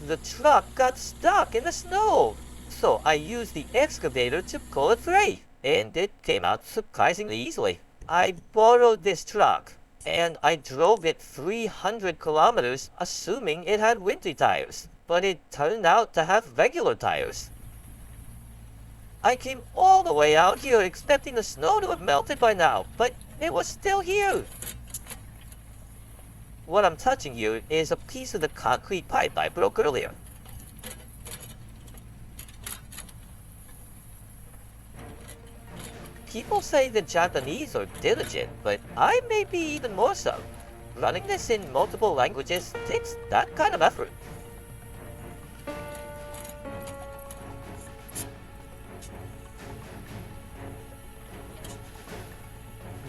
The truck got stuck in the snow, so I used the excavator to pull it free, and it came out surprisingly easily. I borrowed this truck, and I drove it 300 kilometers assuming it had winter tires, but it turned out to have regular tires. I came all the way out here expecting the snow to have melted by now, but it was still here. What I'm touching here is a piece of the concrete pipe I broke earlier. People say the Japanese are diligent, but I may be even more so. Running this in multiple languages takes that kind of effort.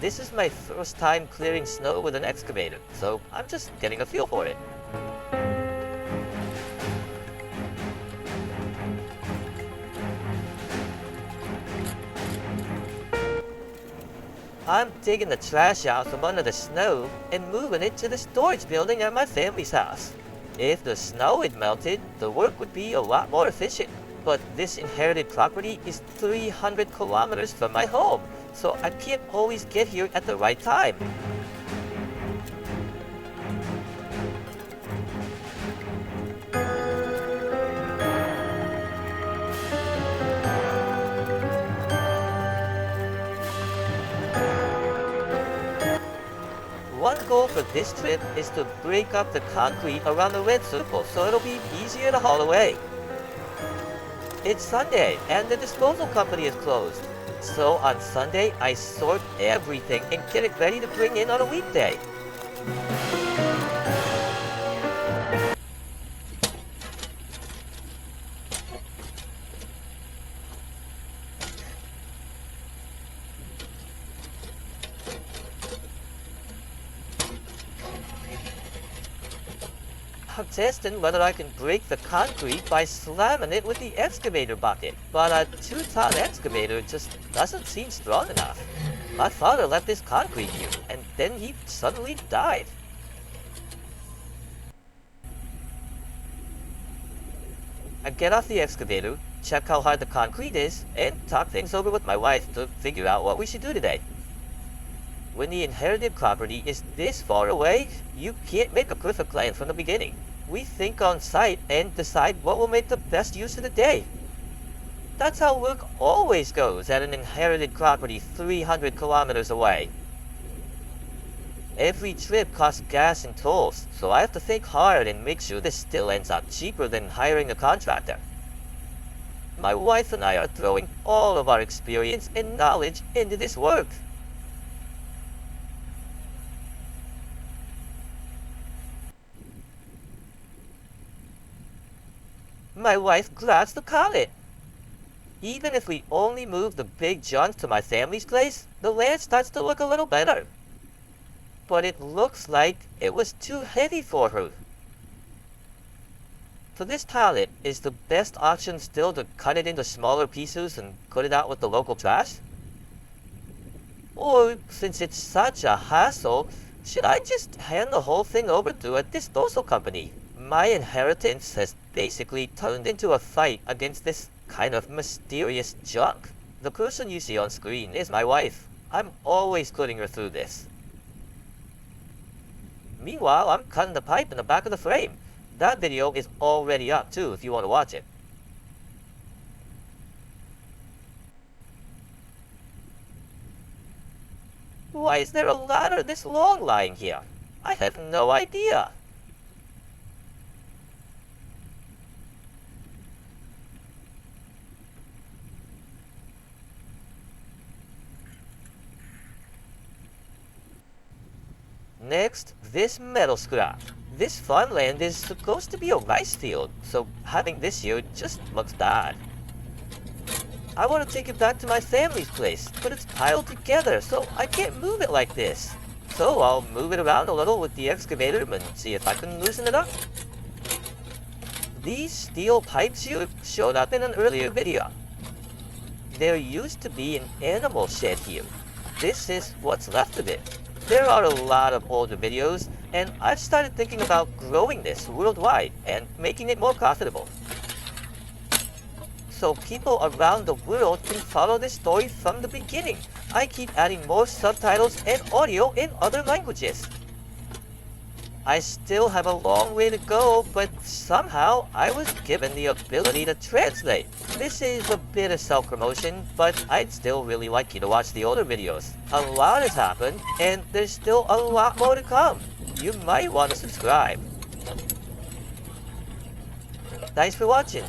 This is my first time clearing snow with an excavator, so I'm just getting a feel for it. I'm digging the trash out from under the snow and moving it to the storage building at my family's house. If the snow had melted, the work would be a lot more efficient. But this inherited property is 300 kilometers from my home, so I can't always get here at the right time. One goal for this trip is to break up the concrete around the red circle so it'll be easier to haul away. It's Sunday and the disposal company is closed. So on Sunday, I sort everything and get it ready to bring in on a weekday. I'm testing whether I can break the concrete by slamming it with the excavator bucket, but a 2-ton excavator just doesn't seem strong enough. My father left this concrete here, and then he suddenly died. I get off the excavator, check how hard the concrete is, and talk things over with my wife to figure out what we should do today. When the inherited property is this far away, you can't make a perfect plan from the beginning. We think on site and decide what will make the best use of the day. That's how work always goes at an inherited property 300 kilometers away. Every trip costs gas and tolls, so I have to think hard and make sure this still ends up cheaper than hiring a contractor. My wife and I are throwing all of our experience and knowledge into this work. My wife grabs the cart. Even if we only move the big junk to my family's place, the land starts to look a little better. But it looks like it was too heavy for her. For this pallet, is the best option still to cut it into smaller pieces and put it out with the local trash? Or, since it's such a hassle, should I just hand the whole thing over to a disposal company? My inheritance has basically turned into a fight against this kind of mysterious junk. The person you see on screen is my wife. I'm always putting her through this. Meanwhile, I'm cutting the pipe in the back of the frame. That video is already up too if you want to watch it. Why is there a ladder this long lying here? I have no idea. Next, this metal scrap. This farmland is supposed to be a rice field, so having this here just looks bad. I want to take it back to my family's place, but it's piled together, so I can't move it like this. So I'll move it around a little with the excavator and see if I can loosen it up. These steel pipes here showed up in an earlier video. There used to be an animal shed here. This is what's left of it. There are a lot of older videos, and I've started thinking about growing this worldwide and making it more profitable, so people around the world can follow this story from the beginning. I keep adding more subtitles and audio in other languages. I still have a long way to go, but somehow I was given the ability to translate. This is a bit of self-promotion, but I'd still really like you to watch the older videos. A lot has happened, and there's still a lot more to come. You might want to subscribe. Thanks for watching.